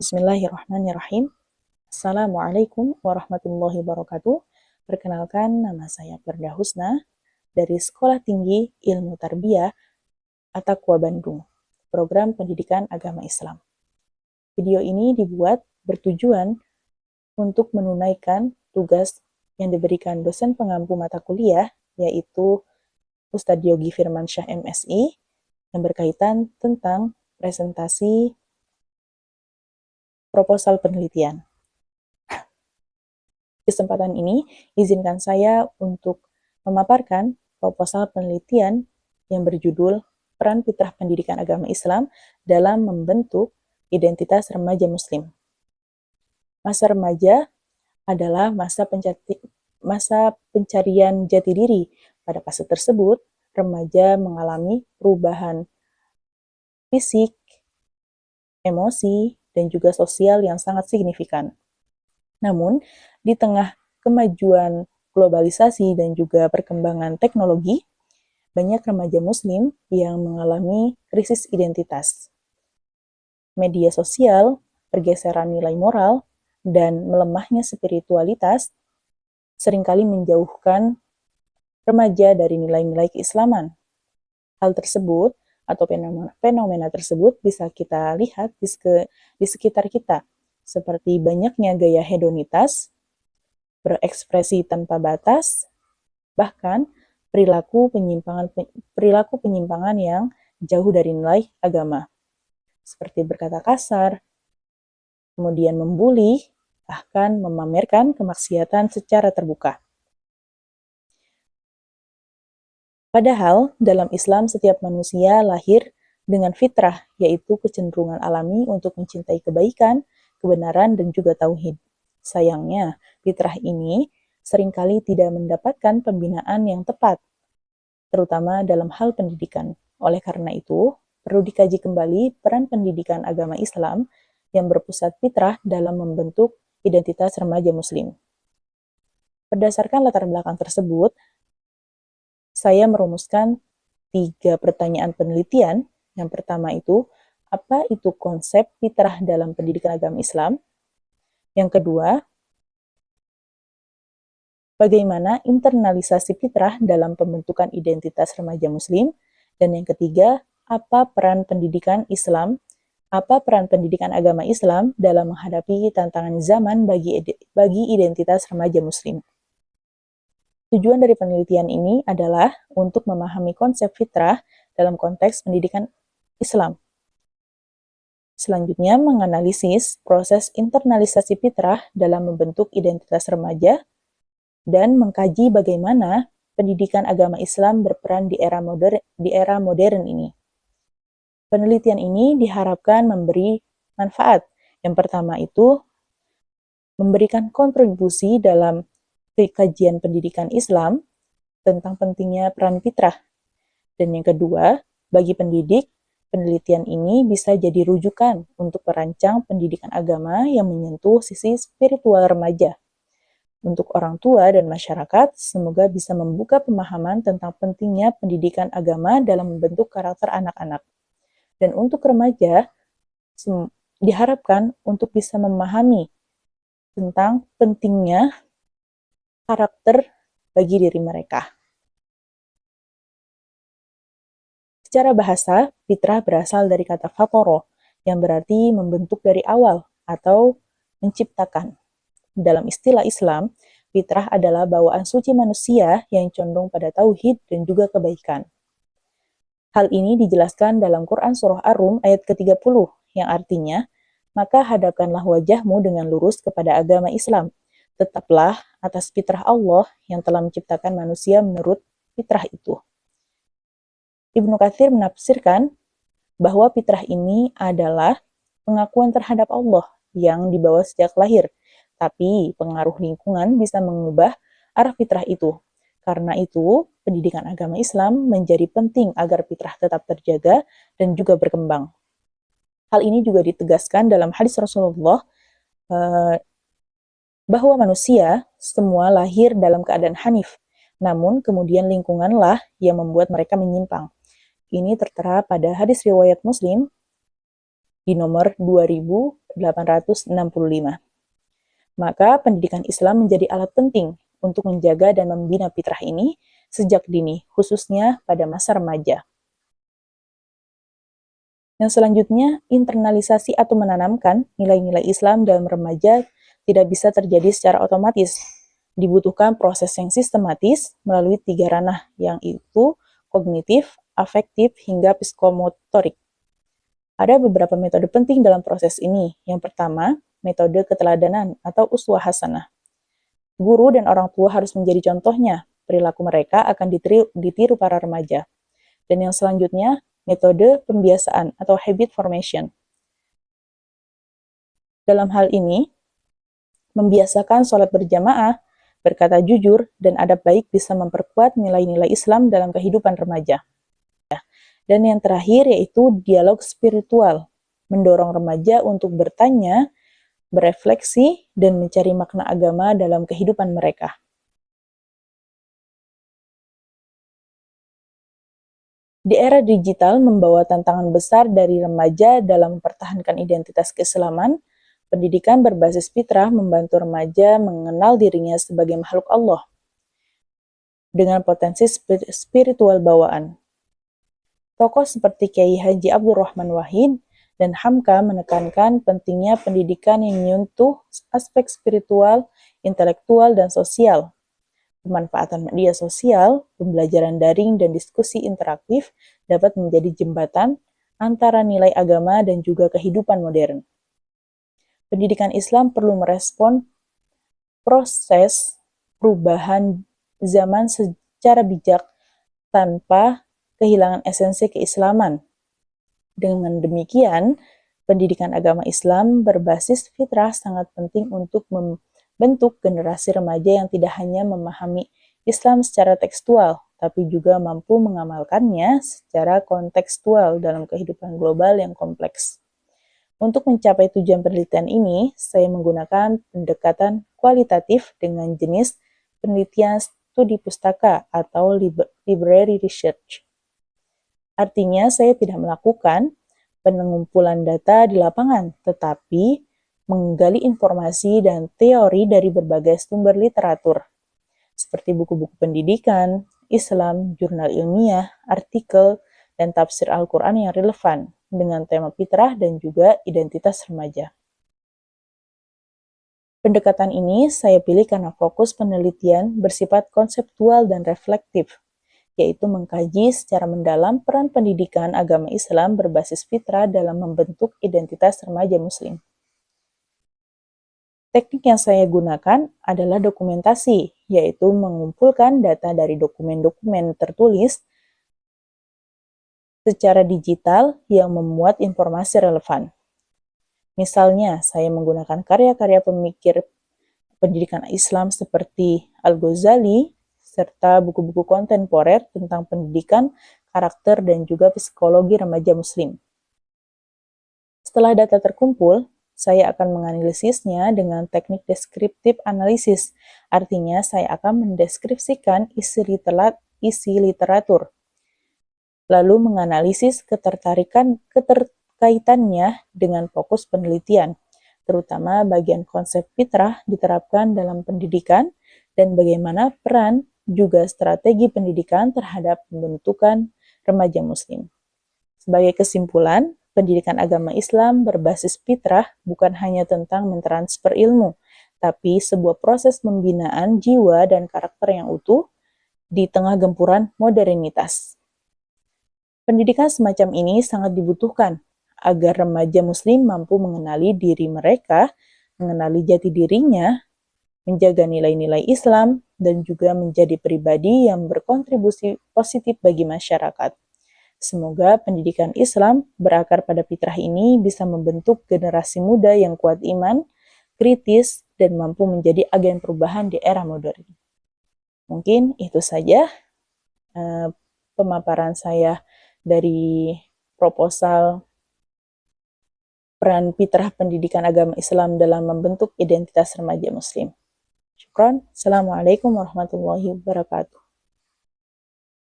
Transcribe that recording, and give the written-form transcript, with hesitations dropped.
Bismillahirrahmanirrahim. Assalamualaikum warahmatullahi wabarakatuh. Perkenalkan, nama saya Firda Husna dari Sekolah Tinggi Ilmu Tarbiyah At-Taqwa Bandung, program pendidikan agama Islam. Video ini dibuat bertujuan untuk menunaikan tugas yang diberikan dosen pengampu mata kuliah, yaitu Ustadz Yogi Firmansyah MSI, yang berkaitan tentang presentasi proposal penelitian. Kesempatan ini, izinkan saya untuk memaparkan proposal penelitian yang berjudul Peran Fitrah Pendidikan Agama Islam dalam Membentuk Identitas Remaja Muslim. Masa remaja adalah masa pencarian jati diri. Pada fase tersebut, remaja mengalami perubahan fisik, emosi, dan juga sosial yang sangat signifikan. Namun, di tengah kemajuan globalisasi dan juga perkembangan teknologi, banyak remaja muslim yang mengalami krisis identitas. Media sosial, pergeseran nilai moral, dan melemahnya spiritualitas seringkali menjauhkan remaja dari nilai-nilai keislaman. Hal tersebut atau fenomena tersebut bisa kita lihat di sekitar kita, seperti banyaknya gaya hedonitas, berekspresi tanpa batas, bahkan perilaku penyimpangan yang jauh dari nilai agama, seperti berkata kasar, kemudian membuli, bahkan memamerkan kemaksiatan secara terbuka. Padahal, dalam Islam setiap manusia lahir dengan fitrah, yaitu kecenderungan alami untuk mencintai kebaikan, kebenaran, dan juga tauhid. Sayangnya, fitrah ini seringkali tidak mendapatkan pembinaan yang tepat, terutama dalam hal pendidikan. Oleh karena itu, perlu dikaji kembali peran pendidikan agama Islam yang berpusat fitrah dalam membentuk identitas remaja muslim. Berdasarkan latar belakang tersebut, saya merumuskan 3 pertanyaan penelitian. Yang pertama itu, apa itu konsep fitrah dalam pendidikan agama Islam? Yang kedua, bagaimana internalisasi fitrah dalam pembentukan identitas remaja muslim? Dan yang ketiga, apa peran pendidikan agama Islam dalam menghadapi tantangan zaman bagi identitas remaja muslim? Tujuan dari penelitian ini adalah untuk memahami konsep fitrah dalam konteks pendidikan Islam. Selanjutnya, menganalisis proses internalisasi fitrah dalam membentuk identitas remaja dan mengkaji bagaimana pendidikan agama Islam berperan di era modern ini. Penelitian ini diharapkan memberi manfaat. Yang pertama itu, memberikan kontribusi dalam kajian pendidikan Islam tentang pentingnya peran fitrah. Dan yang kedua, bagi pendidik, penelitian ini bisa jadi rujukan untuk merancang pendidikan agama yang menyentuh sisi spiritual remaja. Untuk orang tua dan masyarakat, semoga bisa membuka pemahaman tentang pentingnya pendidikan agama dalam membentuk karakter anak-anak. Dan untuk remaja, diharapkan untuk bisa memahami tentang pentingnya karakter bagi diri mereka. Secara bahasa, fitrah berasal dari kata fatoro, yang berarti membentuk dari awal atau menciptakan. Dalam istilah Islam, fitrah adalah bawaan suci manusia yang condong pada tauhid dan juga kebaikan. Hal ini dijelaskan dalam Quran Surah Ar-Rum ayat ke-30, yang artinya, maka hadapkanlah wajahmu dengan lurus kepada agama Islam. Tetaplah atas fitrah Allah yang telah menciptakan manusia menurut fitrah itu. Ibnu Katsir menafsirkan bahwa fitrah ini adalah pengakuan terhadap Allah yang dibawa sejak lahir, tapi pengaruh lingkungan bisa mengubah arah fitrah itu. Karena itu, pendidikan agama Islam menjadi penting agar fitrah tetap terjaga dan juga berkembang. Hal ini juga ditegaskan dalam hadis Rasulullah bahwa manusia semua lahir dalam keadaan hanif, namun kemudian lingkunganlah yang membuat mereka menyimpang. Ini tertera pada hadis riwayat Muslim di nomor 1865. Maka pendidikan Islam menjadi alat penting untuk menjaga dan membina fitrah ini sejak dini, khususnya pada masa remaja. Yang selanjutnya, internalisasi atau menanamkan nilai-nilai Islam dalam remaja tidak bisa terjadi secara otomatis. Dibutuhkan proses yang sistematis melalui 3 ranah, yang itu kognitif, afektif, hingga psikomotorik. Ada beberapa metode penting dalam proses ini. Yang pertama, metode keteladanan atau uswah hasanah. Guru dan orang tua harus menjadi contohnya. Perilaku mereka akan ditiru para remaja. Dan yang selanjutnya, metode pembiasaan atau habit formation. Dalam hal ini, membiasakan sholat berjamaah, berkata jujur, dan adab baik bisa memperkuat nilai-nilai Islam dalam kehidupan remaja. Dan yang terakhir yaitu dialog spiritual, mendorong remaja untuk bertanya, berefleksi, dan mencari makna agama dalam kehidupan mereka. Di era digital membawa tantangan besar dari remaja dalam mempertahankan identitas keislaman. Pendidikan berbasis fitrah membantu remaja mengenal dirinya sebagai makhluk Allah dengan potensi spiritual bawaan. Tokoh seperti Kiai Haji Abdurrahman Wahid dan Hamka menekankan pentingnya pendidikan yang menyentuh aspek spiritual, intelektual, dan sosial. Pemanfaatan media sosial, pembelajaran daring, dan diskusi interaktif dapat menjadi jembatan antara nilai agama dan juga kehidupan modern. Pendidikan Islam perlu merespon proses perubahan zaman secara bijak tanpa kehilangan esensi keislaman. Dengan demikian, pendidikan agama Islam berbasis fitrah sangat penting untuk membentuk generasi remaja yang tidak hanya memahami Islam secara tekstual, tapi juga mampu mengamalkannya secara kontekstual dalam kehidupan global yang kompleks. Untuk mencapai tujuan penelitian ini, saya menggunakan pendekatan kualitatif dengan jenis penelitian studi pustaka atau library research. Artinya, saya tidak melakukan pengumpulan data di lapangan, tetapi menggali informasi dan teori dari berbagai sumber literatur, seperti buku-buku pendidikan, Islam, jurnal ilmiah, artikel, dan tafsir Al-Quran yang relevan dengan tema fitrah dan juga identitas remaja. Pendekatan ini saya pilih karena fokus penelitian bersifat konseptual dan reflektif, yaitu mengkaji secara mendalam peran pendidikan agama Islam berbasis fitrah dalam membentuk identitas remaja Muslim. Teknik yang saya gunakan adalah dokumentasi, yaitu mengumpulkan data dari dokumen-dokumen tertulis secara digital yang memuat informasi relevan. Misalnya, saya menggunakan karya-karya pemikir pendidikan Islam seperti Al-Ghazali, serta buku-buku kontemporer tentang pendidikan, karakter, dan juga psikologi remaja Muslim. Setelah data terkumpul, saya akan menganalisisnya dengan teknik deskriptif analisis. Artinya, saya akan mendeskripsikan isi literatur, lalu menganalisis keterkaitannya dengan fokus penelitian, terutama bagian konsep fitrah diterapkan dalam pendidikan dan bagaimana peran juga strategi pendidikan terhadap pembentukan remaja Muslim. Sebagai kesimpulan, pendidikan agama Islam berbasis fitrah bukan hanya tentang mentransfer ilmu, tapi sebuah proses pembinaan jiwa dan karakter yang utuh di tengah gempuran modernitas. Pendidikan semacam ini sangat dibutuhkan agar remaja Muslim mampu mengenali diri mereka, mengenali jati dirinya, menjaga nilai-nilai Islam, dan juga menjadi pribadi yang berkontribusi positif bagi masyarakat. Semoga pendidikan Islam berakar pada fitrah ini bisa membentuk generasi muda yang kuat iman, kritis, dan mampu menjadi agen perubahan di era modern. Mungkin itu saja pemaparan saya dari proposal peran fitrah pendidikan agama Islam dalam membentuk identitas remaja Muslim. Syukran. Assalamualaikum warahmatullahi wabarakatuh.